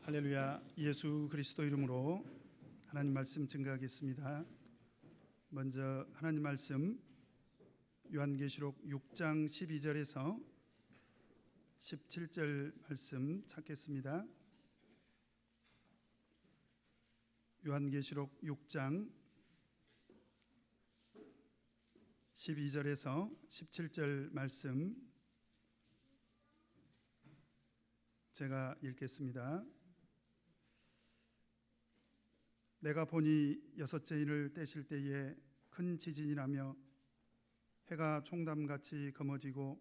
할렐루야. 예수 그리스도 이름으로 하나님 말씀 증거하겠습니다. 먼저 하나님 말씀 요한계시록 6장 12절에서 17절 말씀 찾겠습니다. 요한계시록 6장 12절에서 17절 말씀 제가 읽겠습니다. 내가 보니 여섯째 인을 떼실 때에 큰 지진이 나며 해가 총담같이 검어지고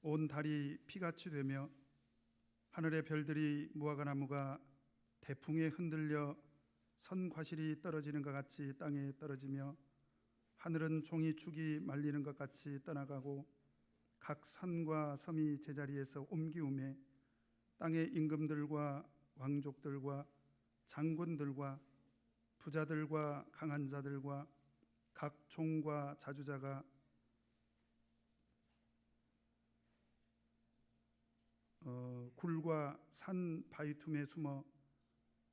온 달이 피같이 되며 하늘의 별들이 무화과나무가 대풍에 흔들려 선과실이 떨어지는 것 같이 땅에 떨어지며 하늘은 종이축이 말리는 것 같이 떠나가고 각 산과 섬이 제자리에서 옮기우매 땅의 임금들과 왕족들과 장군들과 부자들과 강한 자들과 각 종과 자주자가 굴과 산 바위 틈에 숨어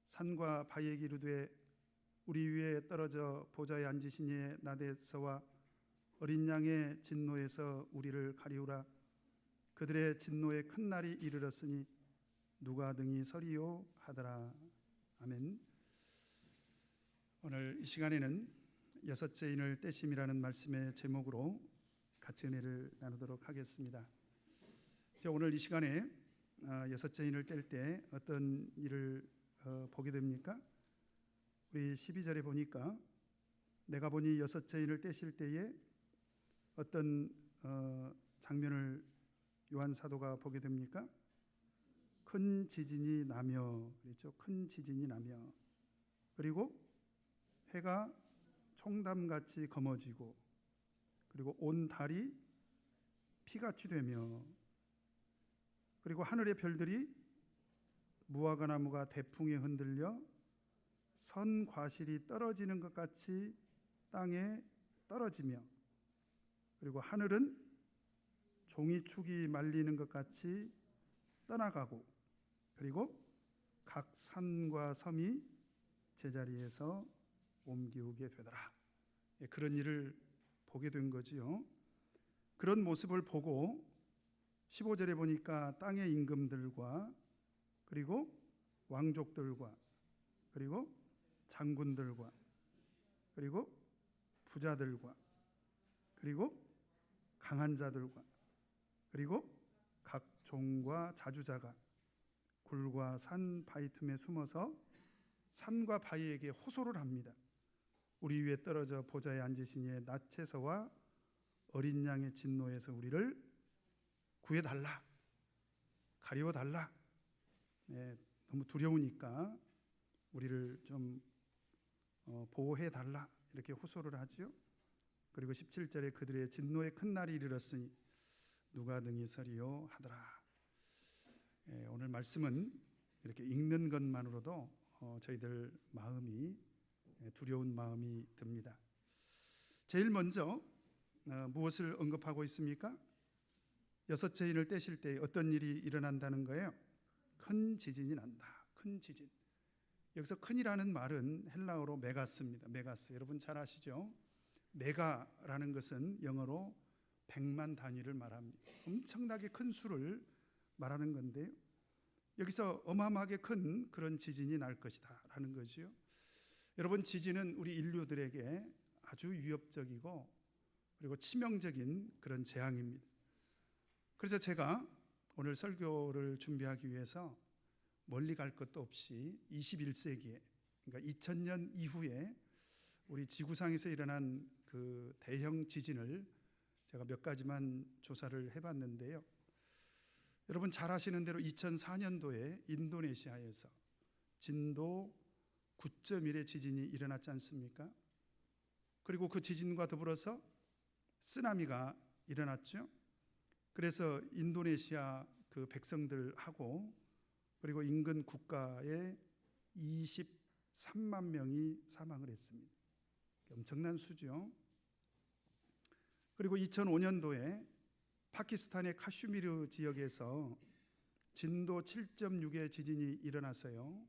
산과 바위에게 이르되 우리 위에 떨어져 보좌에 앉으신 이의 나대서와 어린 양의 진노에서 우리를 가리우라. 그들의 진노의 큰 날이 이르렀으니 누가 등이 서리요 하더라. 아멘. 오늘 이 시간에는 여섯째 인을 떼심이라는 말씀의 제목으로 같이 은혜를 나누도록 하겠습니다. 오늘 이 시간에 여섯째 인을 뗄 때 어떤 일을 보게 됩니까? 우리 12절에 보니까 내가 보니 여섯째 인을 떼실 때에 어떤 장면을 요한 사도가 보게 됩니까? 큰 지진이 나며, 그렇죠? 큰 지진이 나며, 그리고 해가 총담같이 검어지고, 그리고 온 달이 피같이 되며, 그리고 하늘의 별들이 무화과나무가 대풍에 흔들려 선과실이 떨어지는 것 같이 땅에 떨어지며, 그리고 하늘은 종이축이 말리는 것 같이 떠나가고, 그리고 각 산과 섬이 제자리에서 옮기우게 되더라. 그런 일을 보게 된 거지요. 그런 모습을 보고 15절에 보니까 땅의 임금들과 그리고 왕족들과 그리고 장군들과 그리고 부자들과 그리고 강한 자들과 그리고 각 종과 자주자가 굴과 산 바위 틈에 숨어서 산과 바위에게 호소를 합니다. 우리 위에 떨어져 보좌에 앉으신 이의 낯에서와 어린 양의 진노에서 우리를 구해달라, 가리워달라. 너무 두려우니까 우리를 좀 보호해달라, 이렇게 호소를 하죠. 그리고 17절에 그들의 진노의 큰 날이 이르렀으니 누가 등이 서리요 하더라. 오늘 말씀은 이렇게 읽는 것만으로도 저희들 마음이 두려운 마음이 듭니다. 제일 먼저 무엇을 언급하고 있습니까? 여섯째 인을 떼실 때 어떤 일이 일어난다는 거예요? 큰 지진이 난다. 큰 지진. 여기서 큰이라는 말은 헬라어로 메가스입니다. 메가스. 여러분 잘 아시죠? 메가라는 것은 영어로 100만 단위를 말합니다. 엄청나게 큰 수를 말하는 건데요, 여기서 어마어마하게 큰 그런 지진이 날 것이다 라는 거죠. 여러분, 지진은 우리 인류들에게 아주 위협적이고 그리고 치명적인 그런 재앙입니다. 그래서 제가 오늘 설교를 준비하기 위해서 멀리 갈 것도 없이 21세기에, 그러니까 2000년 이후에 우리 지구상에서 일어난 그 대형 지진을 제가 몇 가지만 조사를 해봤는데요, 여러분 잘 아시는 대로 2004년도에 인도네시아에서 진도 9.1의 지진이 일어났지 않습니까? 그리고 그 지진과 더불어서 쓰나미가 일어났죠. 그래서 인도네시아 그 백성들하고 그리고 인근 국가의 23만 명이 사망을 했습니다. 엄청난 수죠. 그리고 2005년도에 파키스탄의 카슈미르 지역에서 진도 7.6의 지진이 일어나서요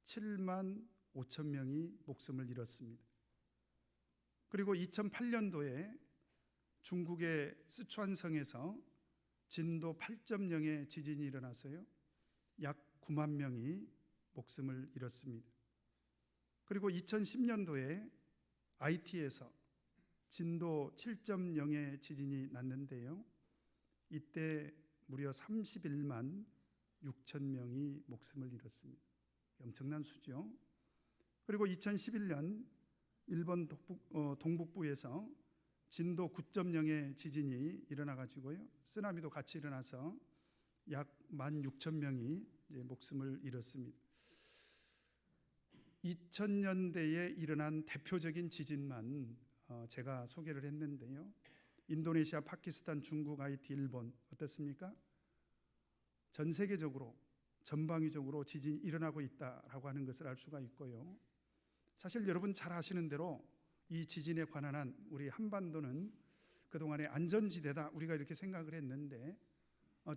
7만 5천 명이 목숨을 잃었습니다. 그리고 2008년도에 중국의 쓰촨성에서 진도 8.0의 지진이 일어나서요 약 9만 명이 목숨을 잃었습니다. 그리고 2010년도에 IT에서 진도 7.0의 지진이 났는데요 이때 무려 31만 6천 명이 목숨을 잃었습니다. 엄청난 수죠. 그리고 2011년 일본 동북부에서 진도 9.0의 지진이 일어나가지고요 쓰나미도 같이 일어나서 약 16,000명이 목숨을 잃었습니다. 2000년대에 일어난 대표적인 지진만 제가 소개를 했는데요 인도네시아, 파키스탄, 중국, 하이티, 일본 어떻습니까? 전 세계적으로 전방위적으로 지진이 일어나고 있다라고 하는 것을 알 수가 있고요. 사실 여러분 잘 아시는 대로 이 지진에 관한 한 우리 한반도는 그동안의 안전지대다 우리가 이렇게 생각을 했는데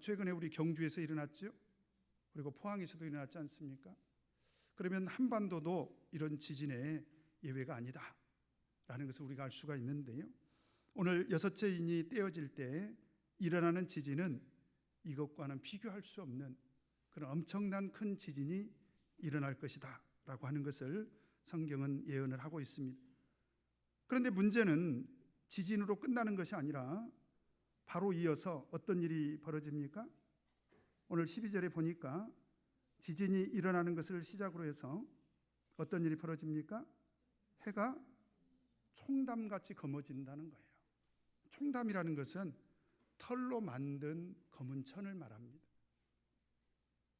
최근에 우리 경주에서 일어났죠. 그리고 포항에서도 일어났지 않습니까? 그러면 한반도도 이런 지진의 예외가 아니다라는 것을 우리가 알 수가 있는데요. 오늘 여섯째 인이 떼어질 때 일어나는 지진은 이것과는 비교할 수 없는 그런 엄청난 큰 지진이 일어날 것이다 라고 하는 것을 성경은 예언을 하고 있습니다. 그런데 문제는 지진으로 끝나는 것이 아니라 바로 이어서 어떤 일이 벌어집니까? 오늘 12절에 보니까 지진이 일어나는 것을 시작으로 해서 어떤 일이 벌어집니까? 해가 총담같이 검어진다는 거예요. 총담이라는 것은 털로 만든 검은 천을 말합니다.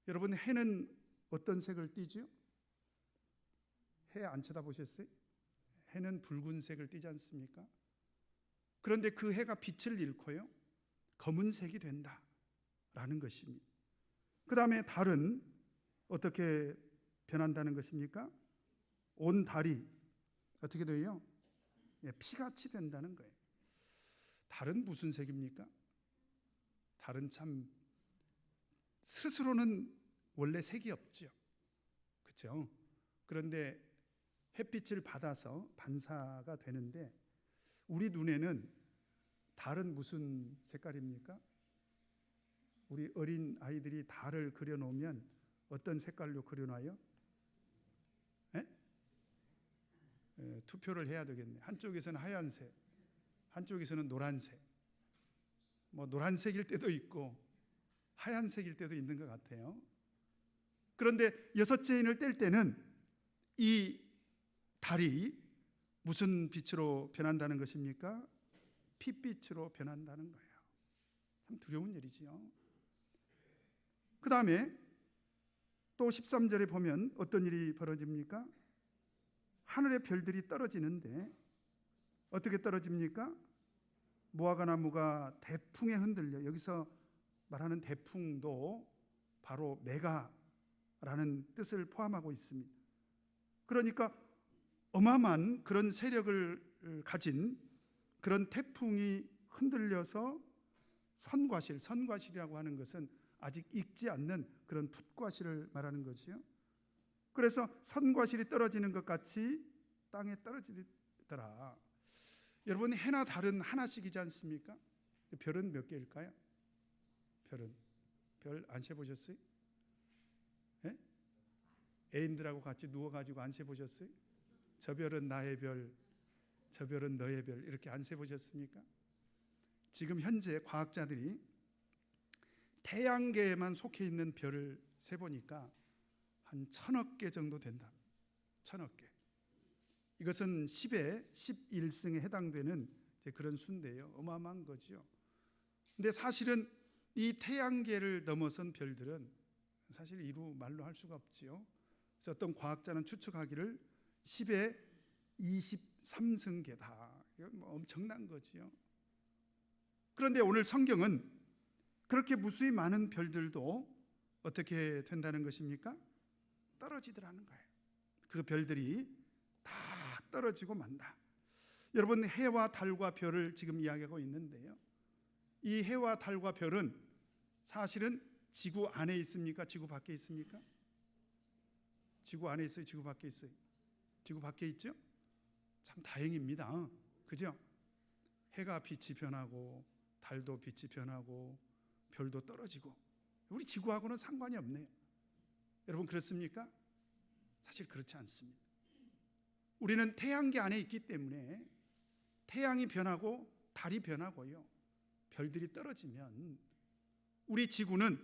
여러분 해는 어떤 색을 띠죠? 해 안 쳐다보셨어요? 해는 붉은색을 띠지 않습니까? 그런데 그 해가 빛을 잃고요 검은색이 된다라는 것입니다. 그 다음에 달은 어떻게 변한다는 것입니까? 온 달이 어떻게 돼요? 피같이 된다는 거예요. 달은 무슨 색입니까? 달은 참 스스로는 원래 색이 없죠. 그렇죠? 그런데 햇빛을 받아서 반사가 되는데 우리 눈에는 달은 무슨 색깔입니까? 우리 어린 아이들이 달을 그려놓으면 어떤 색깔로 그려놔요? 투표를 해야 되겠네. 한쪽에서는 하얀색, 한쪽에서는 노란색. 뭐 노란색일 때도 있고 하얀색일 때도 있는 것 같아요. 그런데 여섯째 인을 뗄 때는 이 달이 무슨 빛으로 변한다는 것입니까? 핏빛으로 변한다는 거예요. 참 두려운 일이지요. 그 다음에 또 13절에 보면 어떤 일이 벌어집니까? 하늘의 별들이 떨어지는데 어떻게 떨어집니까? 무화과 나무가 대풍에 흔들려. 여기서 말하는 대풍도 바로 메가라는 뜻을 포함하고 있습니다. 그러니까 어마어마한 그런 세력을 가진 그런 태풍이 흔들려서 선과실이라고 하는 것은 아직 익지 않는 그런 풋과실을 말하는 것이요. 그래서 선과실이 떨어지는 것 같이 땅에 떨어지더라. 여러분 해나 달은 하나씩이지 않습니까? 별은 몇 개일까요? 별 안 세보셨어요? 예? 애인들하고 같이 누워가지고 안 세보셨어요? 저 별은 나의 별, 저 별은 너의 별 이렇게 안 세보셨습니까? 지금 현재 과학자들이 태양계에만 속해 있는 별을 세보니까 한 1000억 개 정도 된다. 1000억 개. 이것은 10의 11승에 해당되는 그런 수인데요. 어마어마한 거죠. 근데 사실은 이 태양계를 넘어선 별들은 사실 이루 말로 할 수가 없지요. 그래서 어떤 과학자는 추측하기를 10의 23승계다. 이건 뭐 엄청난 거지요. 그런데 오늘 성경은 그렇게 무수히 많은 별들도 어떻게 된다는 것입니까? 떨어지더라는 거예요. 그 별들이 다 떨어지고 만다. 여러분 해와 달과 별을 지금 이야기하고 있는데요. 이 해와 달과 별은 사실은 지구 안에 있습니까? 지구 밖에 있습니까? 지구 안에 있어요? 지구 밖에 있어요? 지구 밖에 있죠? 참 다행입니다. 그죠? 해가 빛이 변하고 달도 빛이 변하고 별도 떨어지고 우리 지구하고는 상관이 없네요. 여러분 그렇습니까? 사실 그렇지 않습니다. 우리는 태양계 안에 있기 때문에 태양이 변하고 달이 변하고요, 별들이 떨어지면 우리 지구는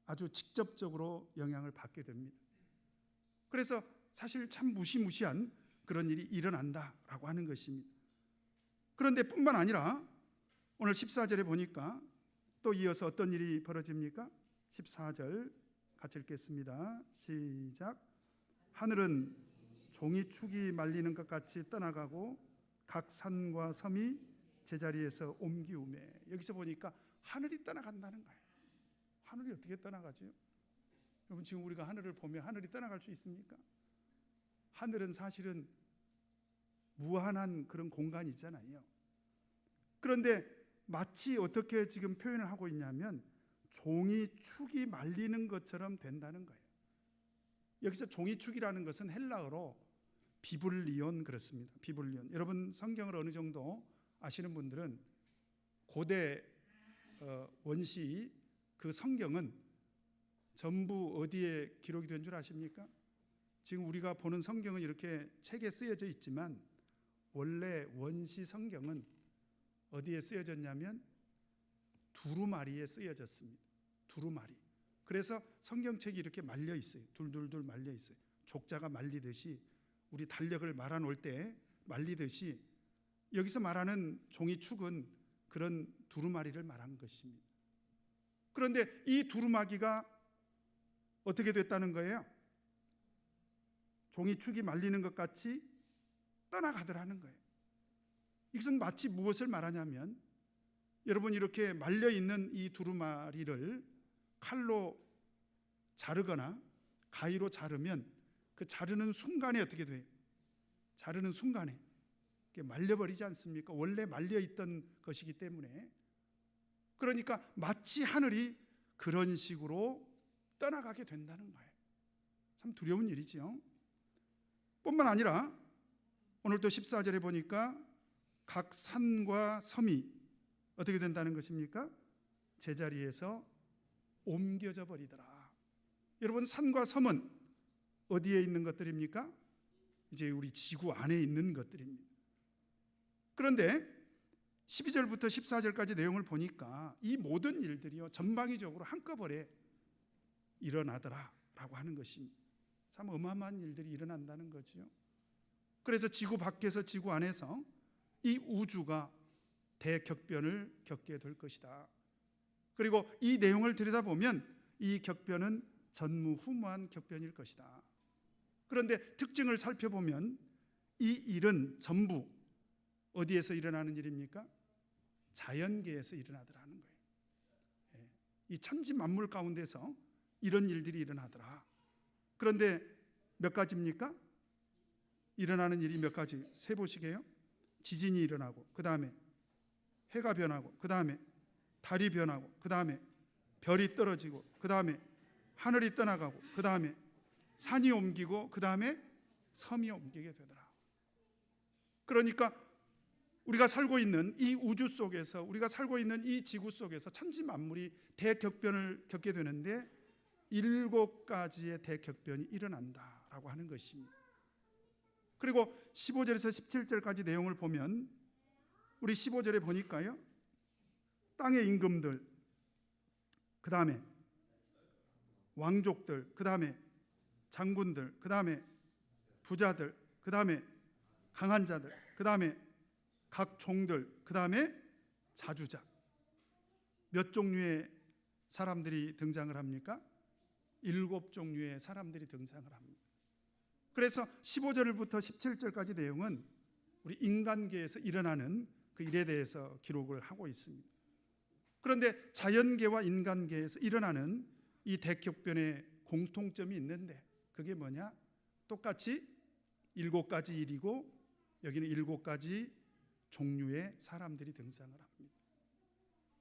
아주 직접적으로 영향을 받게 됩니다. 그래서 사실 참 무시무시한 그런 일이 일어난다라고 하는 것입니다. 그런데 뿐만 아니라 오늘 14절에 보니까 또 이어서 어떤 일이 벌어집니까? 14절 같이 읽겠습니다. 시작. 하늘은 종이 축이 말리는 것 같이 떠나가고 각 산과 섬이 제자리에서 옮기우매. 여기서 보니까 하늘이 떠나간다는 거예요. 하늘이 어떻게 떠나가죠? 여러분 지금 우리가 하늘을 보면 하늘이 떠나갈 수 있습니까? 하늘은 사실은 무한한 그런 공간이잖아요. 그런데 마치 어떻게 지금 표현을 하고 있냐면 종이 축이 말리는 것처럼 된다는 거예요. 여기서 종이 축이라는 것은 헬라어로 비블리온 그렇습니다. 비블리온. 여러분 성경을 어느 정도 아시는 분들은 고대 원시 그 성경은 전부 어디에 기록이 된 줄 아십니까? 지금 우리가 보는 성경은 이렇게 책에 쓰여져 있지만 원래 원시 성경은 어디에 쓰여졌냐면 두루마리에 쓰여졌습니다. 두루마리. 그래서 성경책이 이렇게 말려 있어요. 둘둘둘 말려 있어요. 족자가 말리듯이 우리 달력을 말아 놓을 때 말리듯이 여기서 말하는 종이축은 그런 두루마리를 말한 것입니다. 그런데 이 두루마기가 어떻게 됐다는 거예요? 종이축이 말리는 것 같이 떠나가더라는 거예요. 이것은 마치 무엇을 말하냐면 여러분 이렇게 말려있는 이 두루마리를 칼로 자르거나 가위로 자르면 그 자르는 순간에 어떻게 돼요? 자르는 순간에 말려버리지 않습니까? 원래 말려있던 것이기 때문에. 그러니까 마치 하늘이 그런 식으로 떠나가게 된다는 거예요. 참 두려운 일이죠. 뿐만 아니라 오늘 또 14절에 보니까 각 산과 섬이 어떻게 된다는 것입니까? 제자리에서 옮겨져 버리더라. 여러분 산과 섬은 어디에 있는 것들입니까? 이제 우리 지구 안에 있는 것들입니다. 그런데 12절부터 14절까지 내용을 보니까 이 모든 일들이요 전방위적으로 한꺼번에 일어나더라라고 하는 것입니다. 참 어마어마한 일들이 일어난다는 거죠. 그래서 지구 밖에서 지구 안에서 이 우주가 대격변을 겪게 될 것이다. 그리고 이 내용을 들여다보면 이 격변은 전무후무한 격변일 것이다. 그런데 특징을 살펴보면 이 일은 전부 어디에서 일어나는 일입니까? 자연계에서 일어나더라는 거예요. 이 천지 만물 가운데서 이런 일들이 일어나더라. 그런데 몇 가지입니까? 일어나는 일이 몇 가지 세보시게요. 지진이 일어나고 그 다음에 해가 변하고 그 다음에 달이 변하고 그 다음에 별이 떨어지고 그 다음에 하늘이 떠나가고 그 다음에 산이 옮기고 그 다음에 섬이 옮기게 되더라. 그러니까 우리가 살고 있는 이 우주 속에서 우리가 살고 있는 이 지구 속에서 천지 만물이 대격변을 겪게 되는데 7가지의 대격변이 일어난다라고 하는 것입니다. 그리고 15절에서 17절까지 내용을 보면 우리 15절에 보니까요. 땅의 임금들, 그 다음에 왕족들, 그 다음에 장군들, 그 다음에 부자들, 그 다음에 강한 자들, 그 다음에 각 종들, 그 다음에 자주자. 몇 종류의 사람들이 등장을 합니까? 7종류의 사람들이 등장을 합니다. 그래서 15절부터 17절까지 내용은 우리 인간계에서 일어나는 그 일에 대해서 기록을 하고 있습니다. 그런데 자연계와 인간계에서 일어나는 이 대격변의 공통점이 있는데 그게 뭐냐? 똑같이 7가지 일이고 여기는 7가지 종류의 사람들이 등장을 합니다.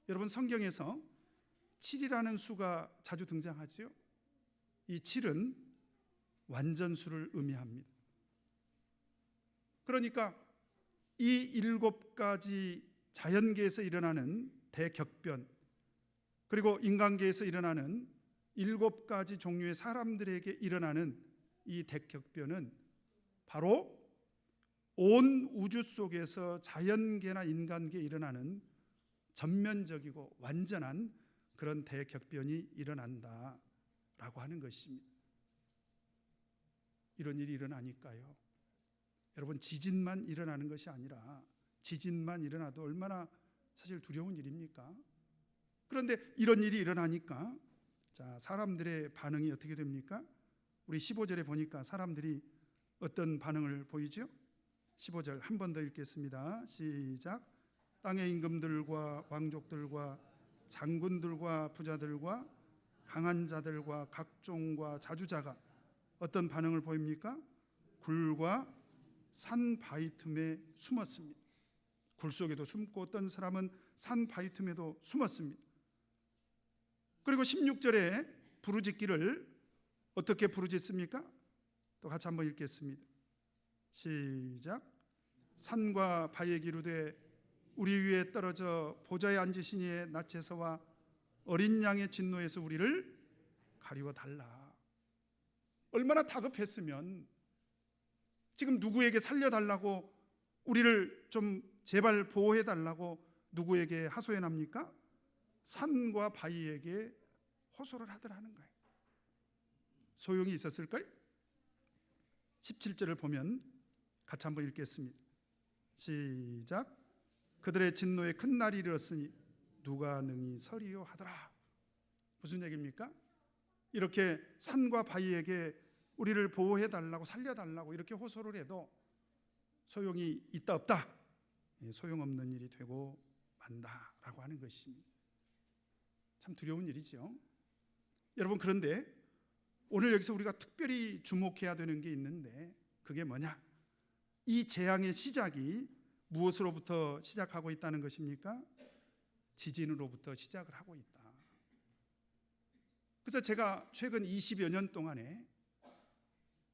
여러분 성경에서 7이라는 수가 자주 등장하지요. 이 7은 완전수를 의미합니다. 그러니까 이 7가지 자연계에서 일어나는 대격변, 그리고 인간계에서 일어나는 7가지 종류의 사람들에게 일어나는 이 대격변은 바로 온 우주 속에서 자연계나 인간계에 일어나는 전면적이고 완전한 그런 대격변이 일어난다라고 하는 것입니다. 이런 일이 일어나니까요, 여러분, 지진만 일어나는 것이 아니라, 지진만 일어나도 얼마나 사실 두려운 일입니까? 그런데 이런 일이 일어나니까 자, 사람들의 반응이 어떻게 됩니까? 우리 15절에 보니까 사람들이 어떤 반응을 보이죠? 15절 한 번 더 읽겠습니다. 시작. 땅의 임금들과 왕족들과 장군들과 부자들과 강한 자들과 각종과 자주자가 어떤 반응을 보입니까? 굴과 산 바위 틈에 숨었습니다. 굴 속에도 숨고 어떤 사람은 산 바위 틈에도 숨었습니다. 그리고 16절에 부르짖기를 어떻게 부르짖습니까? 또 같이 한번 읽겠습니다. 시작. 산과 바위에 기르되 우리 위에 떨어져 보좌에 앉으신 이의 낯에서와 어린 양의 진노에서 우리를 가리워 달라. 얼마나 다급했으면 지금 누구에게 살려달라고, 우리를 좀 제발 보호해달라고 누구에게 하소연합니까? 산과 바위에게 호소를 하더라는 거예요. 소용이 있었을까요? 17절을 보면 같이 한번 읽겠습니다. 시작. 그들의 진노에 큰 날이 이르렀으니 누가 능히 서리요 하더라. 무슨 얘기입니까? 이렇게 산과 바위에게 우리를 보호해달라고, 살려달라고 이렇게 호소를 해도 소용이 있다 없다, 소용없는 일이 되고 만다라고 하는 것입니다. 참 두려운 일이죠. 여러분, 그런데 오늘 여기서 우리가 특별히 주목해야 되는 게 있는데, 그게 뭐냐? 이 재앙의 시작이 무엇으로부터 시작하고 있다는 것입니까? 지진으로부터 시작을 하고 있다. 그래서 제가 최근 20여 년 동안에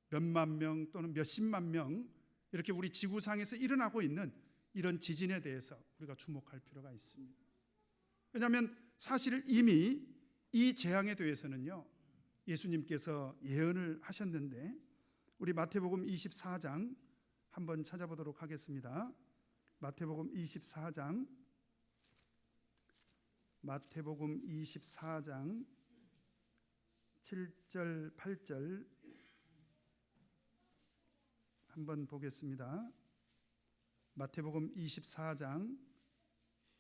몇만 명 또는 몇십만 명 이렇게 우리 지구상에서 일어나고 있는 이런 지진에 대해서 우리가 주목할 필요가 있습니다. 왜냐하면 사실 이미 이 재앙에 대해서는요, 예수님께서 예언을 하셨는데, 우리 마태복음 24장 한번 찾아보도록 하겠습니다. 마태복음 24장 7절 8절 한번 보겠습니다. 마태복음 24장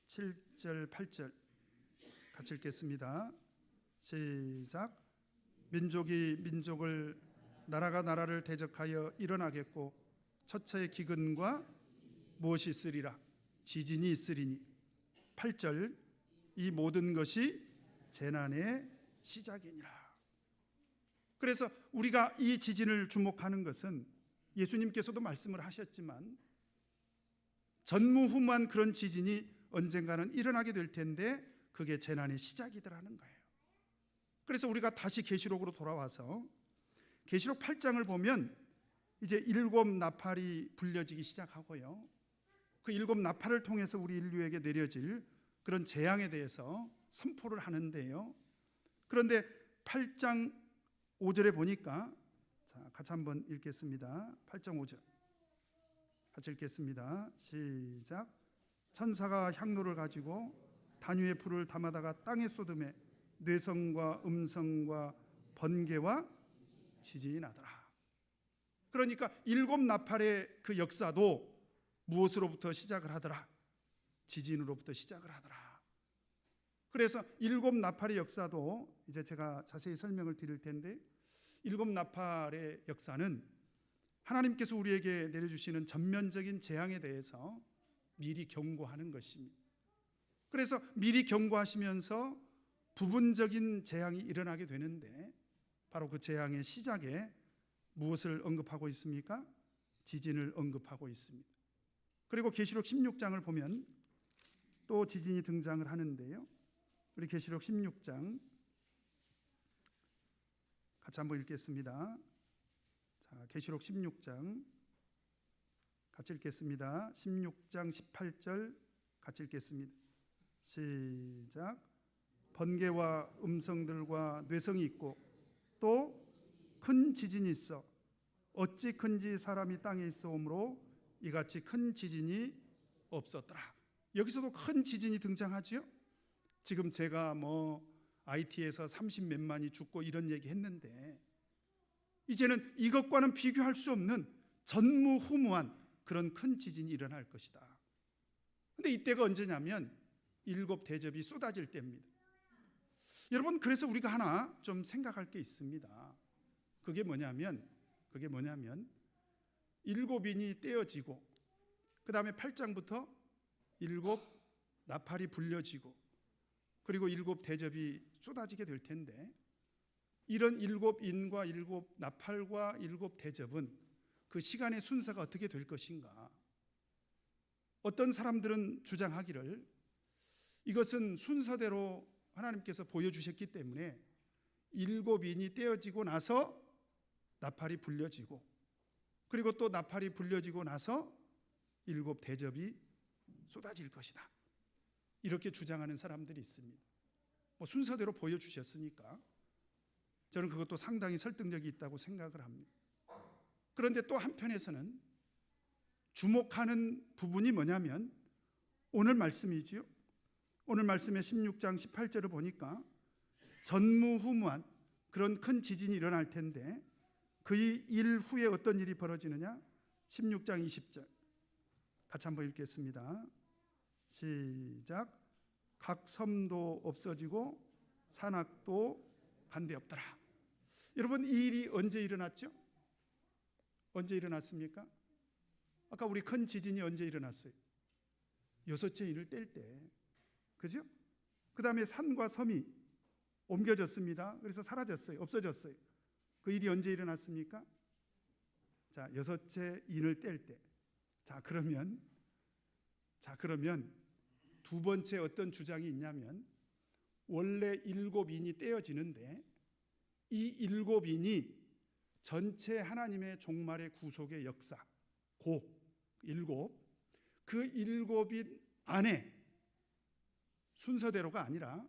7절 8절 같이 읽겠습니다. 시작. 민족이 민족을, 나라가 나라를 대적하여 일어나겠고 처처의 기근과 무엇이 있으리라? 지진이 있으리니. 8절. 이 모든 것이 재난의 시작이니라. 그래서 우리가 이 지진을 주목하는 것은 예수님께서도 말씀을 하셨지만 전무후무한 그런 지진이 언젠가는 일어나게 될 텐데 그게 재난의 시작이더라는 거예요. 그래서 우리가 다시 계시록으로 돌아와서 계시록 8장을 보면 이제 7 나팔이 불려지기 시작하고요, 그 7 나팔을 통해서 우리 인류에게 내려질 그런 재앙에 대해서 선포를 하는데요. 그런데 8장 5절에 보니까, 자, 같이 한번 읽겠습니다. 8장 5절 같이 읽겠습니다. 시작. 천사가 향로를 가지고 단위의 불을 담아다가 땅에 쏟음에 뇌성과 음성과 번개와 지진이 나더라. 그러니까 7 나팔의 그 역사도 무엇으로부터 시작을 하더라? 지진으로부터 시작을 하더라. 그래서 7 나팔의 역사도 이제 제가 자세히 설명을 드릴 텐데, 7 나팔의 역사는 하나님께서 우리에게 내려주시는 전면적인 재앙에 대해서 미리 경고하는 것입니다. 그래서 미리 경고하시면서 부분적인 재앙이 일어나게 되는데, 바로 그 재앙의 시작에 무엇을 언급하고 있습니까? 지진을 언급하고 있습니다. 그리고 계시록 16장을 보면 또 지진이 등장을 하는데요, 우리 계시록 16장 같이 한번 읽겠습니다. 자, 계시록 16장 같이 읽겠습니다. 16장 18절 같이 읽겠습니다. 시작. 번개와 음성들과 뇌성이 있고 또 큰 지진이 있어 어찌 큰지 사람이 땅에 있어오므로 이같이 큰 지진이 없었더라. 여기서도 큰 지진이 등장하지요. 지금 제가 IT에서 30몇만이 죽고 이런 얘기 했는데 이제는 이것과는 비교할 수 없는 전무후무한 그런 큰 지진이 일어날 것이다. 근데 이때가 언제냐면 7 대접이 쏟아질 때입니다. 여러분, 그래서 우리가 하나 좀 생각할 게 있습니다. 그게 뭐냐면 7인이 떼어지고 그 다음에 8장부터 7 나팔이 불려지고 그리고 7 대접이 쏟아지게 될 텐데, 이런 7인과 7 나팔과 7 대접은 그 시간의 순서가 어떻게 될 것인가? 어떤 사람들은 주장하기를 이것은 순서대로 하나님께서 보여주셨기 때문에 7인이 떼어지고 나서 나팔이 불려지고 그리고 또 나팔이 불려지고 나서 7 대접이 쏟아질 것이다, 이렇게 주장하는 사람들이 있습니다. 순서대로 보여주셨으니까 저는 그것도 상당히 설득력이 있다고 생각을 합니다. 그런데 또 한편에서는 주목하는 부분이 뭐냐면 오늘 말씀이지요. 오늘 말씀의 16장 18절을 보니까 전무후무한 그런 큰 지진이 일어날 텐데 그 일 후에 어떤 일이 벌어지느냐? 16장 20절 같이 한번 읽겠습니다. 시작. 각 섬도 없어지고 산악도 간데 없더라. 여러분, 이 일이 언제 일어났죠? 언제 일어났습니까? 아까 우리 큰 지진이 언제 일어났어요? 6째 인을 뗄 때, 그죠? 그 다음에 산과 섬이 옮겨졌습니다. 그래서 사라졌어요. 없어졌어요. 그 일이 언제 일어났습니까? 자, 6째 인을 뗄 때. 자, 그러면 두 번째 어떤 주장이 있냐면 원래 7인이 떼어지는데 이 7인이 전체 하나님의 종말의 구속의 역사, 그 7인 안에, 순서대로가 아니라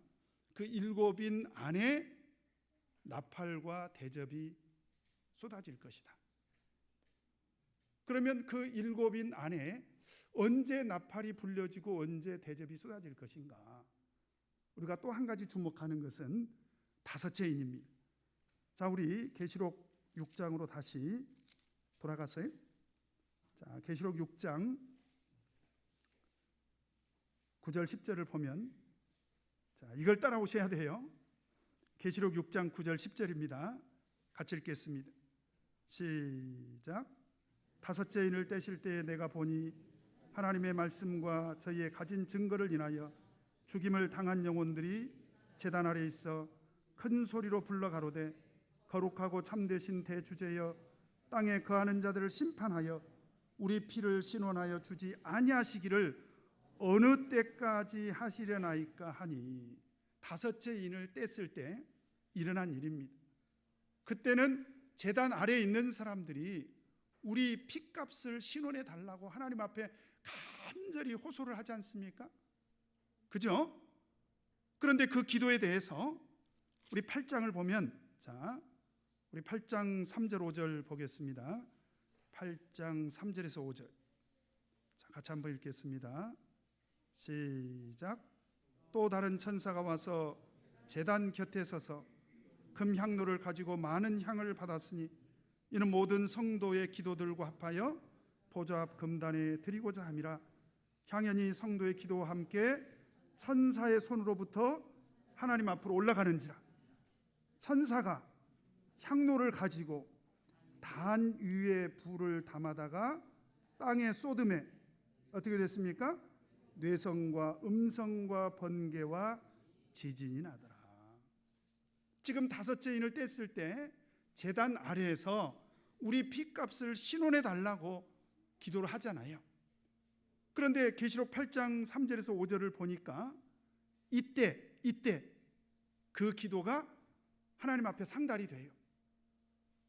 그 7인 안에 나팔과 대접이 쏟아질 것이다. 그러면 그 7인 안에 언제 나팔이 불려지고 언제 대접이 쏟아질 것인가? 우리가 또 한 가지 주목하는 것은 5째 인입니다. 자, 우리 계시록 6장으로 다시 돌아가서요. 자, 계시록 6장 9절 10절을 보면, 자, 이걸 따라오셔야 돼요. 계시록 6장 9절 10절입니다. 같이 읽겠습니다. 시작. 5째 인을 떼실 때에 내가 보니 하나님의 말씀과 저희의 가진 증거를 인하여 죽임을 당한 영혼들이 제단 아래 있어 큰 소리로 불러 가로되 거룩하고 참되신 대주제여, 땅에 거하는 자들을 심판하여 우리 피를 신원하여 주지 아니하시기를 어느 때까지 하시려나이까 하니. 5째 인을 뗐을 때 일어난 일입니다. 그때는 제단 아래에 있는 사람들이 우리 피값을 신원해 달라고 하나님 앞에 간절히 호소를 하지 않습니까? 그죠? 그런데 그 기도에 대해서 우리 8장을 보면, 자, 우리 8장 3절 5절 보겠습니다. 8장 3절에서 5절. 자, 같이 한번 읽겠습니다. 시작. 또 다른 천사가 와서 제단 곁에 서서 금 향로를 가지고 많은 향을 받았으니 이는 모든 성도의 기도들과 합하여 보좌 앞 금단에 드리고자 함이라. 향연이 성도의 기도와 함께 천사의 손으로부터 하나님 앞으로 올라가는지라. 천사가 향로를 가지고 단 위에 불을 담아다가 땅에 쏟음에 어떻게 됐습니까? 뇌성과 음성과 번개와 지진이 나더라. 지금 5째 인을 뗐을 때 제단 아래에서 우리 피값을 신원해 달라고 기도를 하잖아요. 그런데 계시록 8장 3절에서 5절을 보니까 이때 이때 그 기도가 하나님 앞에 상달이 돼요.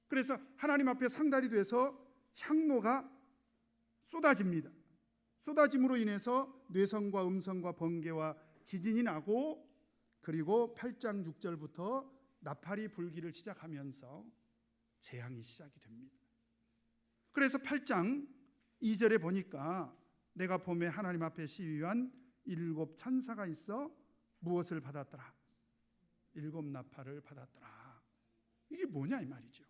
그래서 하나님 앞에 상달이 돼서 향로가 쏟아집니다. 쏟아짐으로 인해서 뇌성과 음성과 번개와 지진이 나고, 그리고 8장 6절부터 나팔이 불기를 시작하면서 재앙이 시작이 됩니다. 그래서 8장 2절에 보니까 내가 봄에 하나님 앞에 시위한 7 천사가 있어 무엇을 받았더라? 7 나팔을 받았더라. 이게 뭐냐 이 말이죠.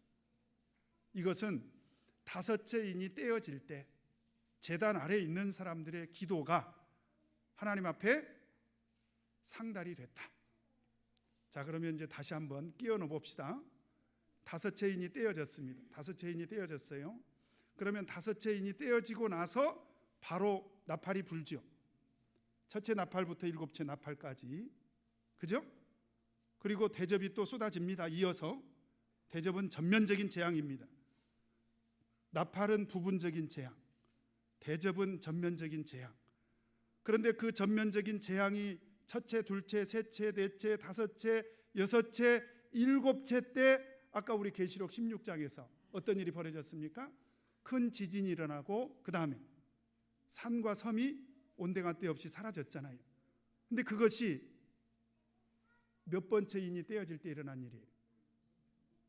이것은 5째 인이 떼어질 때 제단 아래에 있는 사람들의 기도가 하나님 앞에 상달이 됐다. 자, 그러면 이제 다시 한번 끼워 넣어 봅시다. 5째 인이 떼어졌습니다. 5째 인이 떼어졌어요. 그러면 5째 인이 떼어지고 나서 바로 나팔이 불죠. 첫째 나팔부터 7째 나팔까지, 그죠? 그리고 대접이 또 쏟아집니다. 이어서 대접은 전면적인 재앙입니다. 나팔은 부분적인 재앙, 대접은 전면적인 재앙. 그런데 그 전면적인 재앙이 첫째, 둘째, 셋째, 넷째, 5째, 6째, 7째 때 아까 우리 계시록 16장에서 어떤 일이 벌어졌습니까? 큰 지진이 일어나고 그 다음에 산과 섬이 온데간데 없이 사라졌잖아요. 근데 그것이 몇 번째 인이 떼어질 때 일어난 일이에요?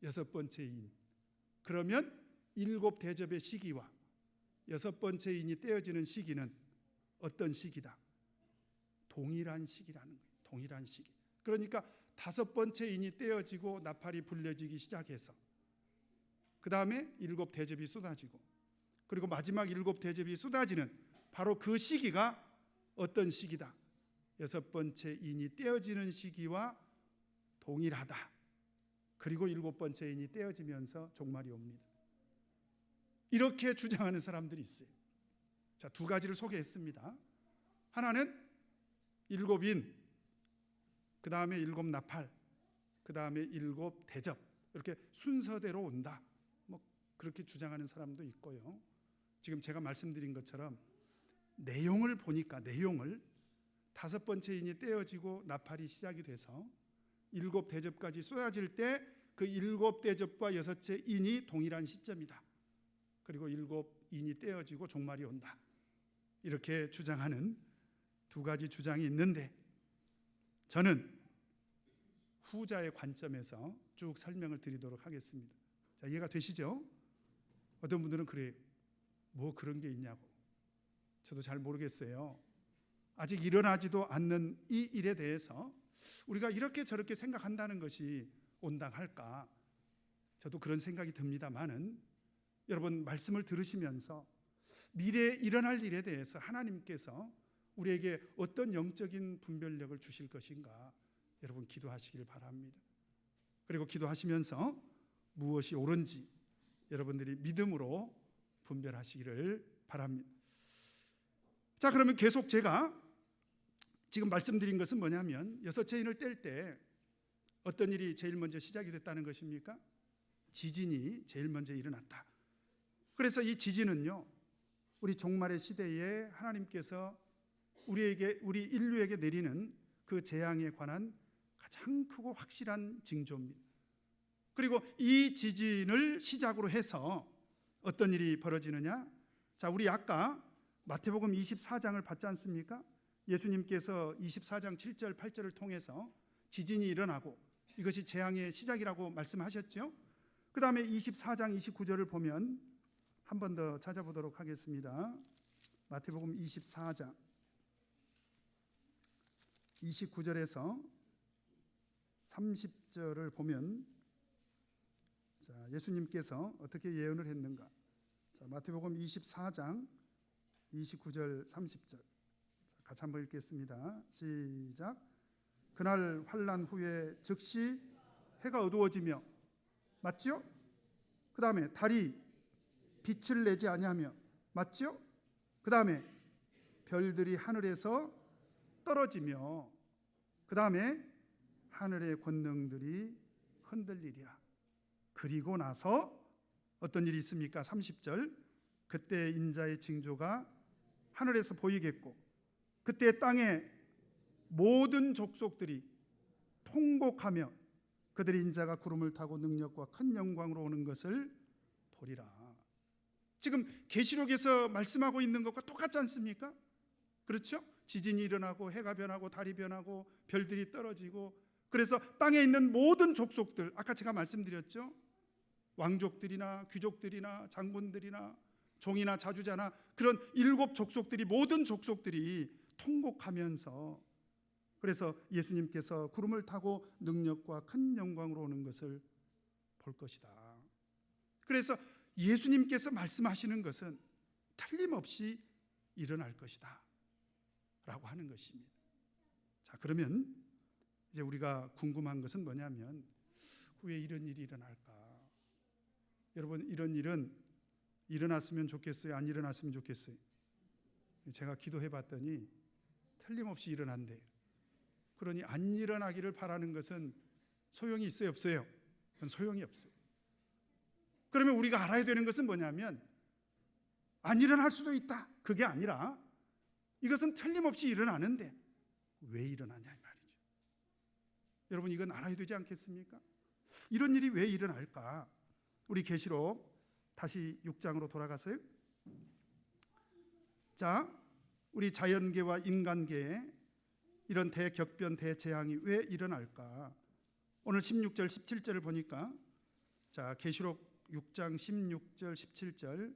6번째 인. 그러면 7 대접의 시기와 6번째 인이 떼어지는 시기는 어떤 시기다? 동일한 시기라는 거예요. 동일한 시기. 그러니까 5번째 인이 떼어지고 나팔이 불려지기 시작해서 그 다음에 7 대접이 쏟아지고, 그리고 마지막 7 대접이 쏟아지는 바로 그 시기가 어떤 시기다? 6번째 인이 떼어지는 시기와 동일하다. 그리고 7번째 인이 떼어지면서 종말이 옵니다. 이렇게 주장하는 사람들이 있어요. 자, 2가지를 소개했습니다. 하나는 7인, 그 다음에 7 나팔, 그 다음에 7 대접, 이렇게 순서대로 온다. 뭐 그렇게 주장하는 사람도 있고요. 지금 제가 말씀드린 것처럼 내용을 보니까, 내용을 5번째 인이 떼어지고 나팔이 시작이 돼서 7 대접까지 쏟아질 때 그 7 대접과 6째 인이 동일한 시점이다. 그리고 7 인이 떼어지고 종말이 온다. 이렇게 주장하는 2가지 주장이 있는데, 저는 후자의 관점에서 쭉 설명을 드리도록 하겠습니다. 자, 이해가 되시죠? 어떤 분들은 그래요. 뭐 그런 게 있냐고. 저도 잘 모르겠어요. 아직 일어나지도 않는 이 일에 대해서 우리가 이렇게 저렇게 생각한다는 것이 온당할까? 저도 그런 생각이 듭니다만은, 여러분 말씀을 들으시면서 미래에 일어날 일에 대해서 하나님께서 우리에게 어떤 영적인 분별력을 주실 것인가, 여러분 기도하시길 바랍니다. 그리고 기도하시면서 무엇이 옳은지 여러분들이 믿음으로 분별하시기를 바랍니다. 자, 그러면 계속 제가 지금 말씀드린 것은 뭐냐면, 6째 인을 뗄 때 어떤 일이 제일 먼저 시작이 됐다는 것입니까? 지진이 제일 먼저 일어났다. 그래서 이 지진은요, 우리 종말의 시대에 하나님께서 우리 인류에게 내리는 그 재앙에 관한 가장 크고 확실한 징조입니다. 그리고 이 지진을 시작으로 해서 어떤 일이 벌어지느냐? 자, 우리 아까 마태복음 24장을 봤지 않습니까? 예수님께서 24장 7절 8절을 통해서 지진이 일어나고 이것이 재앙의 시작이라고 말씀하셨죠. 그 다음에 24장 29절을 보면 한 번 더 찾아보도록 하겠습니다. 마태복음 24장 29절에서 30절을 보면, 자, 예수님께서 어떻게 예언을 했는가. 자, 마태복음 24장 29절 30절 같이 한번 읽겠습니다. 시작. 그날 환난 후에 즉시 해가 어두워지며, 맞죠? 그 다음에 달이 빛을 내지 아니하며, 맞죠? 그 다음에 별들이 하늘에서 떨어지며, 그 다음에 하늘의 권능들이 흔들리리라. 그리고 나서 어떤 일이 있습니까? 30절. 그때 인자의 징조가 하늘에서 보이겠고, 그때 땅의 모든 족속들이 통곡하며 그들의 인자가 구름을 타고 능력과 큰 영광으로 오는 것을 보리라. 지금 계시록에서 말씀하고 있는 것과 똑같지 않습니까? 그렇죠? 지진이 일어나고 해가 변하고 달이 변하고 별들이 떨어지고, 그래서 땅에 있는 모든 족속들, 아까 제가 말씀드렸죠? 왕족들이나 귀족들이나 장군들이나 종이나 자주자나 그런 7 족속들이, 모든 족속들이 통곡하면서, 그래서 예수님께서 구름을 타고 능력과 큰 영광으로 오는 것을 볼 것이다. 그래서 예수님께서 말씀하시는 것은 틀림없이 일어날 것이다 라고 하는 것입니다. 자, 그러면 이제 우리가 궁금한 것은 뭐냐면, 왜 이런 일이 일어날까? 여러분, 이런 일은 일어났으면 좋겠어요? 안 일어났으면 좋겠어요? 제가 기도해 봤더니 틀림없이 일어난대요. 그러니 안 일어나기를 바라는 것은 소용이 있어요, 없어요? 그건 소용이 없어요. 그러면 우리가 알아야 되는 것은 뭐냐면, 안 일어날 수도 있다, 그게 아니라 이것은 틀림없이 일어나는데 왜 일어나냐 이 말이죠. 여러분, 이건 알아야 되지 않겠습니까? 이런 일이 왜 일어날까? 우리 계시록 다시 6장으로 돌아가서요. 자, 우리 자연계와 인간계에 이런 대격변, 대재앙이 왜 일어날까? 오늘 16절, 17절을 보니까, 자, 계시록 6장 16절, 17절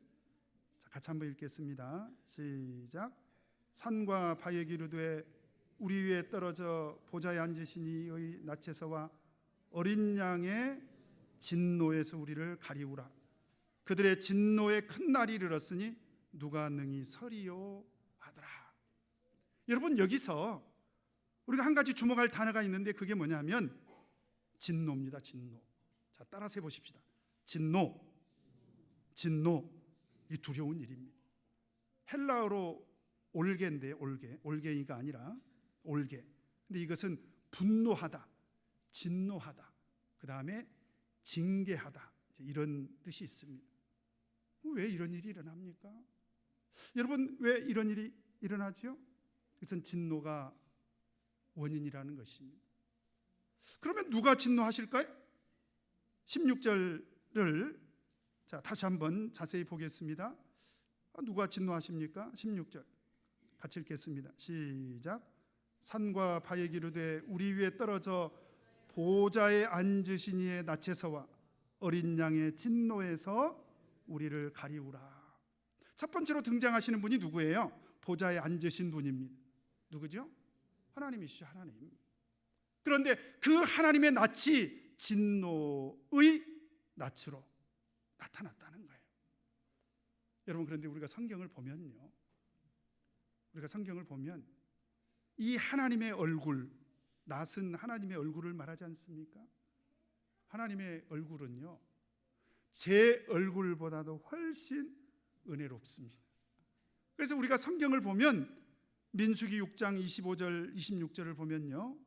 같이 한번 읽겠습니다. 시작. 산과 바위에 이르되 우리 위에 떨어져 보좌에 앉으신 이의 낯에서와 어린 양의 진노에서 우리를 가리우라. 그들의 진노의 큰 날이 이르렀으니 누가 능히 서리요 하더라. 여러분, 여기서 우리가 한 가지 주목할 단어가 있는데 그게 뭐냐면 진노입니다. 진노. 자, 따라서 해보십시다. 진노. 진노. 이 두려운 일입니다. 헬라어로 올게인데, 올게이가 아니라 올게. 근데 이것은 분노하다, 진노하다, 그 다음에 징계하다, 이런 뜻이 있습니다. 왜 이런 일이 일어납니까? 여러분, 왜 이런 일이 일어나죠? 그것은 진노가 원인이라는 것입니다. 그러면 누가 진노하실까요? 16절을 자, 다시 한번 자세히 보겠습니다. 누가 진노하십니까? 16절 같이 읽겠습니다. 시작. 산과 바위에 이르되 우리 위에 떨어져 보좌에 앉으신 이의 낯에서와 어린 양의 진노에서 우리를 가리우라. 첫 번째로 등장하시는 분이 누구예요? 보좌에 앉으신 분입니다. 누구죠? 하나님이시죠. 하나님. 그런데 그 하나님의 낯이 진노의 낯으로 나타났다는 거예요. 여러분, 그런데 우리가 성경을 보면요, 우리가 성경을 보면 이 하나님의 얼굴, 낯은 하나님의 얼굴을 말하지 않습니까? 하나님의 얼굴은요, 제 얼굴보다도 훨씬 은혜롭습니다. 그래서 우리가 성경을 보면 민수기 6장 25절 26절을 보면요,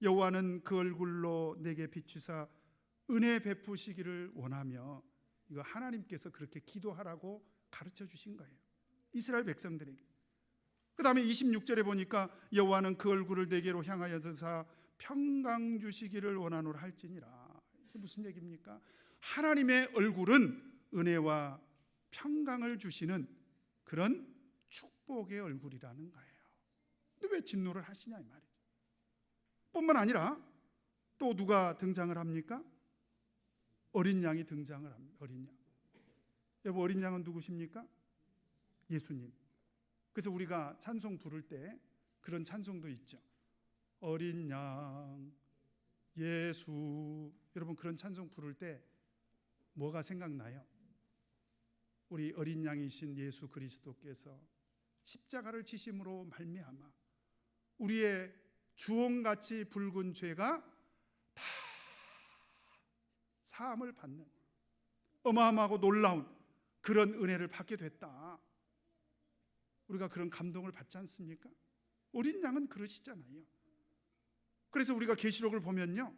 여호와는 그 얼굴로 내게 비추사 은혜 베푸시기를 원하며, 이거 하나님께서 그렇게 기도하라고 가르쳐 주신 거예요, 이스라엘 백성들에게. 그 다음에 26절에 보니까 여호와는 그 얼굴을 내게로 향하여 드사 평강 주시기를 원하노라 할지니라. 이게 무슨 얘기입니까? 하나님의 얼굴은 은혜와 평강을 주시는 그런 축복의 얼굴이라는 거예요. 근데 왜 진노를 하시냐 이 말이에요. 뿐만 아니라 또 누가 등장을 합니까? 어린 양이 등장을 합니다. 어린 양. 여러분, 어린 양은 누구십니까? 예수님. 그래서 우리가 찬송 부를 때 그런 찬송도 있죠. 어린 양 예수. 여러분, 그런 찬송 부를 때 뭐가 생각나요? 우리 어린 양이신 예수 그리스도께서 십자가를 지심으로 말미암아 우리의 주홍같이 붉은 죄가 다 사함을 받는 어마어마하고 놀라운 그런 은혜를 받게 됐다. 우리가 그런 감동을 받지 않습니까? 어린 양은 그러시잖아요. 그래서 우리가 계시록을 보면요,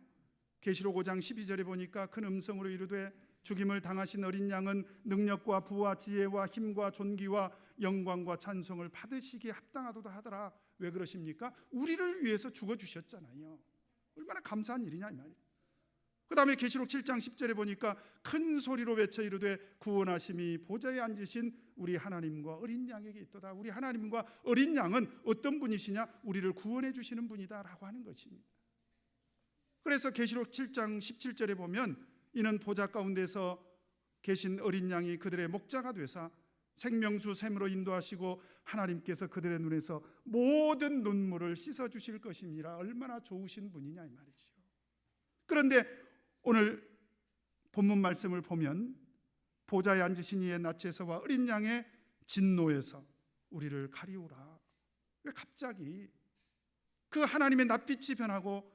계시록 5장 12절에 보니까 큰 음성으로 이르되 죽임을 당하신 어린 양은 능력과 부와 지혜와 힘과 존귀와 영광과 찬송을 받으시기에 합당하도다 하더라. 왜 그러십니까? 우리를 위해서 죽어주셨잖아요. 얼마나 감사한 일이냐 이 말이에요. 그 다음에 계시록 7장 10절에 보니까 큰 소리로 외쳐 이르되 구원하심이 보좌에 앉으신 우리 하나님과 어린 양에게 있도다. 우리 하나님과 어린 양은 어떤 분이시냐? 우리를 구원해 주시는 분이다 라고 하는 것입니다. 그래서 계시록 7장 17절에 보면 이는 보좌 가운데서 계신 어린 양이 그들의 목자가 되사 생명수 샘으로 인도하시고 하나님께서 그들의 눈에서 모든 눈물을 씻어주실 것입니다. 얼마나 좋으신 분이냐 이 말이죠. 그런데 오늘 본문 말씀을 보면 보좌에 앉으신 이의 낯에서와 어린 양의 진노에서 우리를 가리우라. 왜 갑자기 그 하나님의 낯빛이 변하고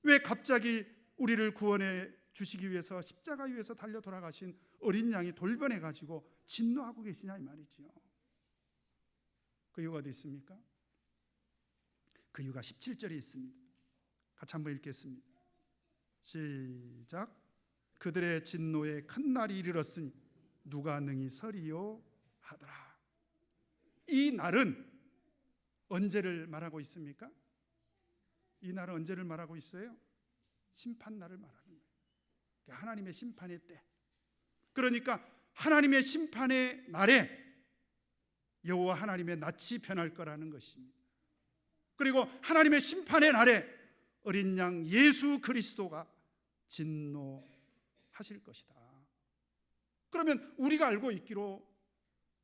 왜 갑자기 우리를 구원해 주시기 위해서 십자가 위에서 달려 돌아가신 어린 양이 돌변해 가지고 진노하고 계시냐 이 말이죠. 그 이유가 어디 있습니까? 그 이유가 17절에 있습니다. 같이 한번 읽겠습니다. 시작. 그들의 진노에 큰 날이 이르렀으니 누가 능히 서리요 하더라. 이 날은 언제를 말하고 있습니까? 이 날은 언제를 말하고 있어요? 심판 날을 말하는 거예요. 하나님의 심판의 때. 그러니까 하나님의 심판의 날에 여호와 하나님의 낯이 변할 거라는 것입니다. 그리고 하나님의 심판의 날에 어린 양 예수 그리스도가 진노하실 것이다. 그러면 우리가 알고 있기로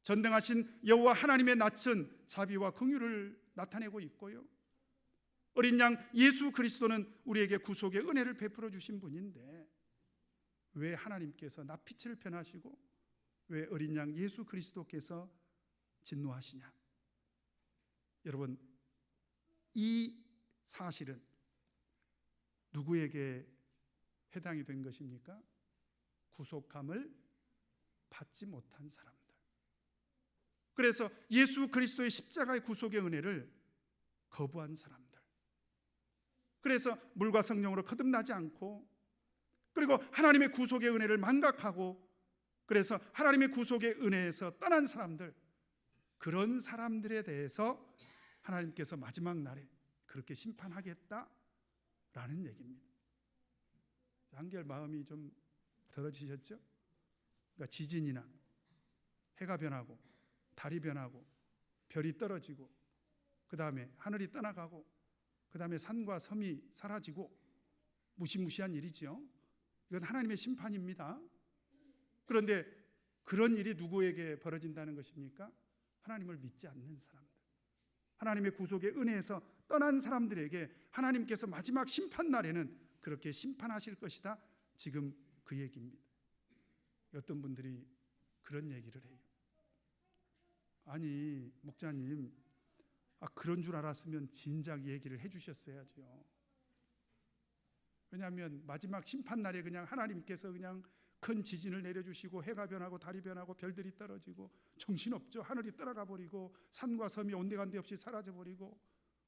전능하신 여호와 하나님의 낯은 자비와 긍휼을 나타내고 있고요, 어린 양 예수 그리스도는 우리에게 구속의 은혜를 베풀어 주신 분인데 왜 하나님께서 낯빛을 변하시고 왜 어린 양 예수 그리스도께서 진노하시냐? 여러분, 이 사실은 누구에게 해당이 된 것입니까? 구속함을 받지 못한 사람들. 그래서 예수 그리스도의 십자가의 구속의 은혜를 거부한 사람들. 그래서 물과 성령으로 거듭나지 않고, 그리고 하나님의 구속의 은혜를 망각하고, 그래서 하나님의 구속의 은혜에서 떠난 사람들, 그런 사람들에 대해서 하나님께서 마지막 날에 그렇게 심판하겠다라는 얘기입니다. 한결 마음이 좀 덜어지셨죠? 그러니까 지진이나 해가 변하고 달이 변하고 별이 떨어지고 그 다음에 하늘이 떠나가고 그 다음에 산과 섬이 사라지고 무시무시한 일이죠. 이건 하나님의 심판입니다. 그런데 그런 일이 누구에게 벌어진다는 것입니까? 하나님을 믿지 않는 사람들, 하나님의 구속의 은혜에서 떠난 사람들에게 하나님께서 마지막 심판 날에는 그렇게 심판하실 것이다. 지금 그 얘기입니다. 어떤 분들이 그런 얘기를 해요. 아니 목사님, 그런 줄 알았으면 진작 얘기를 해주셨어야죠. 왜냐하면 마지막 심판 날에 그냥 하나님께서 그냥 큰 지진을 내려주시고 해가 변하고 달이 변하고 별들이 떨어지고 정신없죠. 하늘이 떠나가 버리고 산과 섬이 온데간데 없이 사라져 버리고,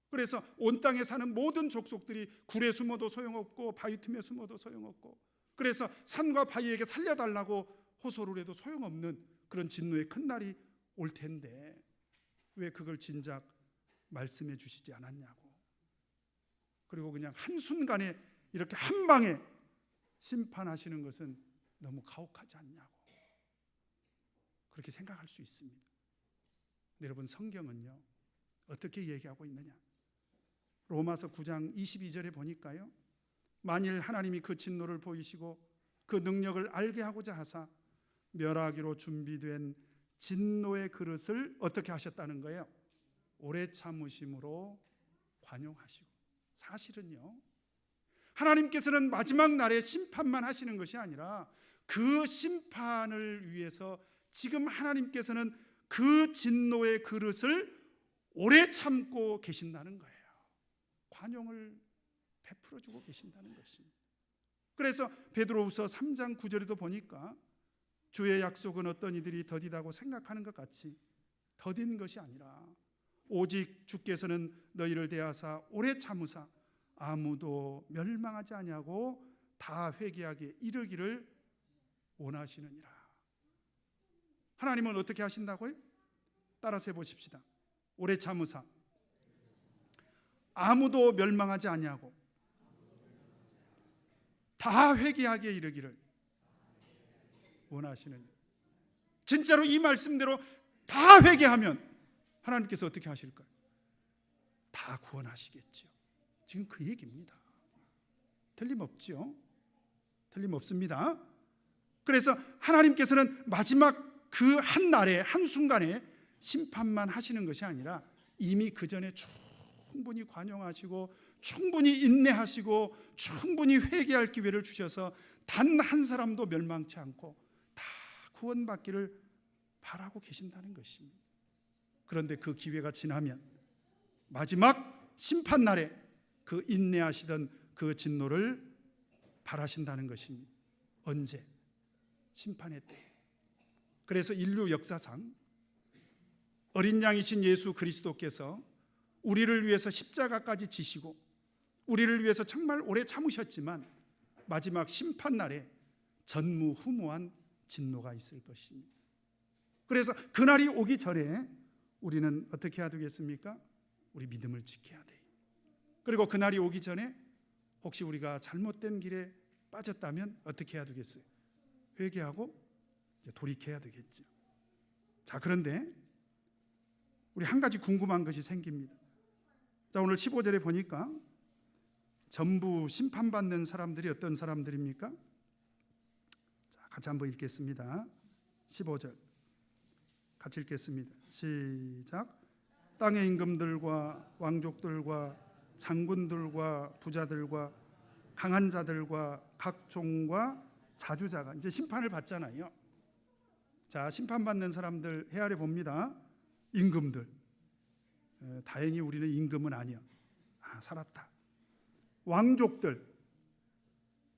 그래서 온 땅에 사는 모든 족속들이 굴에 숨어도 소용없고 바위 틈에 숨어도 소용없고, 그래서 산과 바위에게 살려달라고 호소를 해도 소용없는 그런 진노의 큰 날이 올 텐데 왜 그걸 진작 말씀해 주시지 않았냐고. 그리고 그냥 한순간에 이렇게 한 방에 심판하시는 것은 너무 가혹하지 않냐고 그렇게 생각할 수 있습니다. 여러분, 성경은요 어떻게 얘기하고 있느냐? 로마서 9장 22절에 보니까요, 만일 하나님이 그 진노를 보이시고 그 능력을 알게 하고자 하사 멸하기로 준비된 진노의 그릇을 어떻게 하셨다는 거예요? 오래 참으심으로 관용하시고. 사실은요, 하나님께서는 마지막 날에 심판만 하시는 것이 아니라 그 심판을 위해서 지금 하나님께서는 그 진노의 그릇을 오래 참고 계신다는 거예요. 관용을 베풀어주고 계신다는 것입니다. 그래서 베드로후서 3장 9절에도 보니까 주의 약속은 어떤 이들이 더디다고 생각하는 것 같이 더딘 것이 아니라 오직 주께서는 너희를 대하사 오래 참으사 아무도 멸망하지 아니하고 다 회개하게 이르기를 원하시느니라. 하나님은 어떻게 하신다고요? 따라서 해보십시다. 오래 참으사 아무도 멸망하지 아니하고 다 회개하게 이르기를 원하시는, 진짜로 이 말씀대로 다 회개하면 하나님께서 어떻게 하실까요? 다 구원하시겠죠. 지금 그 얘기입니다. 틀림없죠. 틀림없습니다. 그래서 하나님께서는 마지막 그 한 날에, 한순간에 심판만 하시는 것이 아니라 이미 그 전에 충분히 관용하시고 충분히 인내하시고 충분히 회개할 기회를 주셔서 단 한 사람도 멸망치 않고 다 구원받기를 바라고 계신다는 것입니다. 그런데 그 기회가 지나면 마지막 심판날에 그 인내하시던 그 진노를 바라신다는 것입니다. 언제? 심판의 때. 그래서 인류 역사상 어린 양이신 예수 그리스도께서 우리를 위해서 십자가까지 지시고 우리를 위해서 정말 오래 참으셨지만 마지막 심판날에 전무후무한 진노가 있을 것입니다. 그래서 그날이 오기 전에 우리는 어떻게 해야 되겠습니까? 우리 믿음을 지켜야 돼요. 그리고 그날이 오기 전에 혹시 우리가 잘못된 길에 빠졌다면 어떻게 해야 되겠어요? 회개하고 돌이켜야 되겠죠. 자, 그런데 우리 한 가지 궁금한 것이 생깁니다. 자, 오늘 15절에 보니까 전부 심판받는 사람들이 어떤 사람들입니까? 자, 같이 한번 읽겠습니다. 15절 같이 읽겠습니다. 시작. 땅의 임금들과 왕족들과 장군들과 부자들과 강한 자들과 각 종과 자주자가 이제 심판을 받잖아요. 자, 심판받는 사람들 헤아려 봅니다. 임금들. 다행히 우리는 임금은 아니야. 살았다. 왕족들.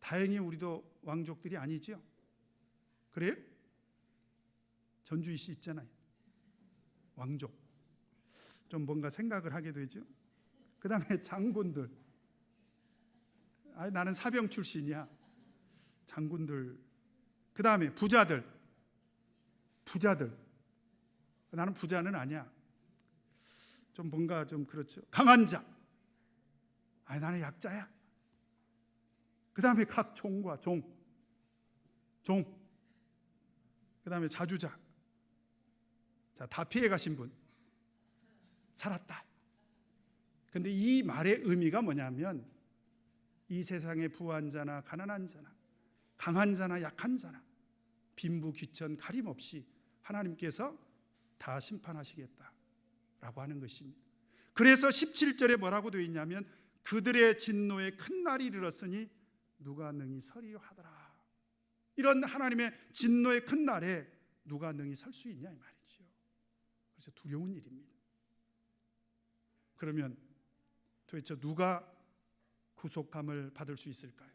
다행히 우리도 왕족들이 아니죠. 그래요? 전주희 씨 있잖아요. 왕족. 좀 뭔가 생각을 하게 되죠. 그 다음에 장군들. 나는 사병 출신이야. 장군들. 그 다음에 부자들. 나는 부자는 아니야. 좀 뭔가 좀 그렇죠. 강한 자. 나는 약자야. 그 다음에 각 종과 종. 그 다음에 자주자. 자, 다 피해 가신 분. 살았다. 근데 이 말의 의미가 뭐냐면 이 세상의 부한 자나 가난한 자나 강한 자나 약한 자나 빈부 귀천 가림 없이 하나님께서 다 심판하시겠다라고 하는 것입니다. 그래서 17절에 뭐라고 되어 있냐면 그들의 진노에 큰 날이 이르렀으니 누가 능히 서리요 하더라. 이런 하나님의 진노의 큰 날에 누가 능히 설 수 있냐 이 말이죠. 그래서 두려운 일입니다. 그러면 도대체 누가 구속함을 받을 수 있을까요?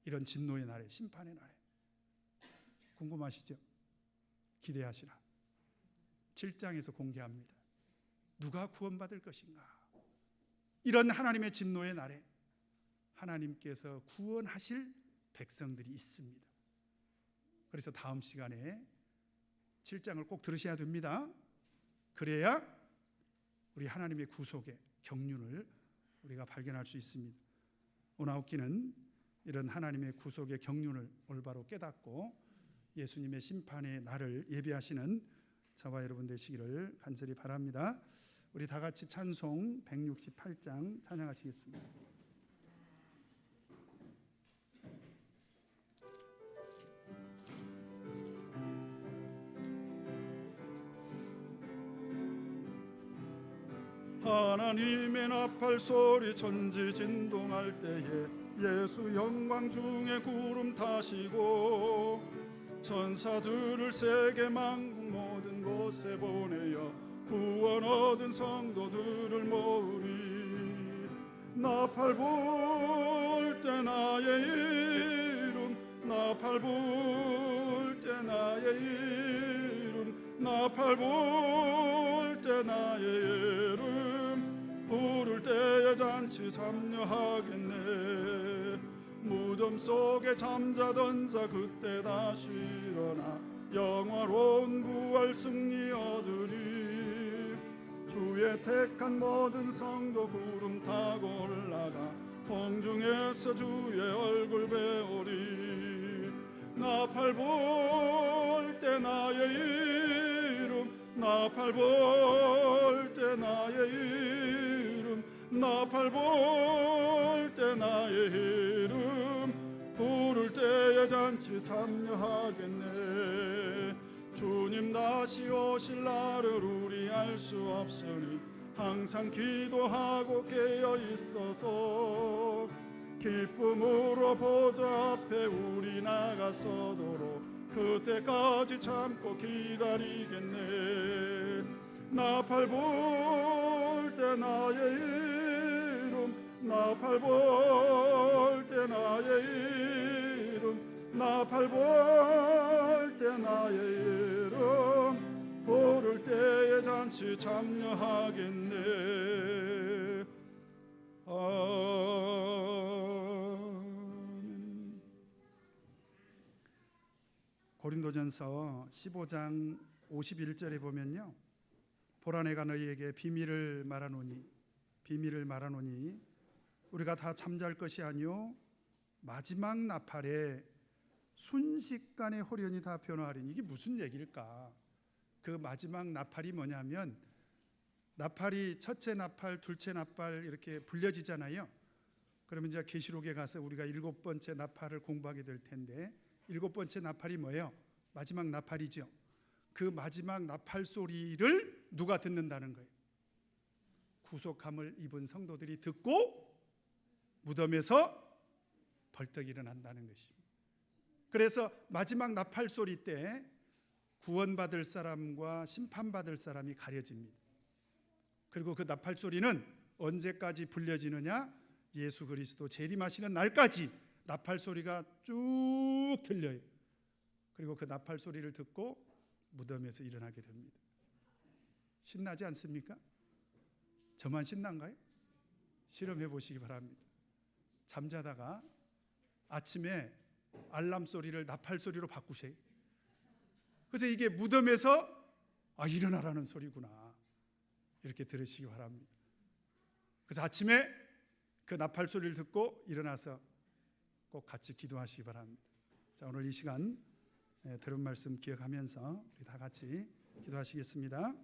이런 진노의 날에, 심판의 날에. 궁금하시죠? 기대하시라. 7장에서 공개합니다. 누가 구원받을 것인가? 이런 하나님의 진노의 날에 하나님께서 구원하실 백성들이 있습니다. 그래서 다음 시간에 7장을 꼭 들으셔야 됩니다. 그래야 우리 하나님의 구속의 경륜을 우리가 발견할 수 있습니다. 오나웃기는 이런 하나님의 구속의 경륜을 올바로 깨닫고 예수님의 심판의 날을 예비하시는 저와 여러분 되시기를 간절히 바랍니다. 우리 다 같이 찬송 168장 찬양하시겠습니다. 하나님의 나팔 소리 천지 진동할 때에 예수 영광 중에 구름 타시고 천사들을 세계 만국 모든 곳에 보내어 구원 얻은 성도들을 모으리. 나팔 불 때 나의 이름 나팔 불 때 나의 이름 나팔 불 때 나의 이름 부를 때에 잔치 참여하겠네. 무덤 속에 잠자던 자 그때 다시 일어나 영화로운 구할 승리 얻으리. 주의 택한 모든 성도 구름 타고 올라가 공중에서 주의 얼굴 나팔 불 때 나의 이름, 나팔 불 때 나의 이름, 나팔 불 때 나의 이름, 부를 때에 잔치 참여하겠네. 주님 다시 오실 날을 우리 알 수 없으니 항상 기도하고 깨어 있어서 기쁨으로 보좌 앞에 우리 나가서도록 그때까지 참고 기다리겠네. 나팔 불 때 나의 이름, 나팔 불 때 나의 이름, 나팔 불 때 나의 이름, 부를 때에 잔치 참여하겠네. 아멘. 고린도전서 15장 51절에 보면요, 보라 내가 너희에게 비밀을 말하노니 우리가 다 잠잘 것이 아니요 마지막 나팔에 순식간에 호련히 다 변화하리니. 이게 무슨 얘기일까? 그 마지막 나팔이 뭐냐면, 나팔이 첫째 나팔, 둘째 나팔 이렇게 불려지잖아요. 그러면 이제 계시록에 가서 우리가 7번째 나팔을 공부하게 될 텐데, 7번째 나팔이 뭐예요? 마지막 나팔이죠. 그 마지막 나팔 소리를 누가 듣는다는 거예요? 구속함을 입은 성도들이 듣고 무덤에서 벌떡 일어난다는 것입니다. 그래서 마지막 나팔 소리 때 구원받을 사람과 심판받을 사람이 가려집니다. 그리고 그 나팔 소리는 언제까지 불려지느냐? 예수 그리스도 재림하시는 날까지 나팔 소리가 쭉 들려요. 그리고 그 나팔 소리를 듣고 무덤에서 일어나게 됩니다. 신나지 않습니까? 저만 신난가요? 실험해 보시기 바랍니다. 잠자다가 아침에 알람 소리를 나팔 소리로 바꾸세요. 그래서 이게 무덤에서 일어나라는 소리구나, 이렇게 들으시기 바랍니다. 그래서 아침에 그 나팔 소리를 듣고 일어나서 꼭 같이 기도하시기 바랍니다. 자, 오늘 이 시간 들은 말씀 기억하면서 우리 다 같이 기도하시겠습니다.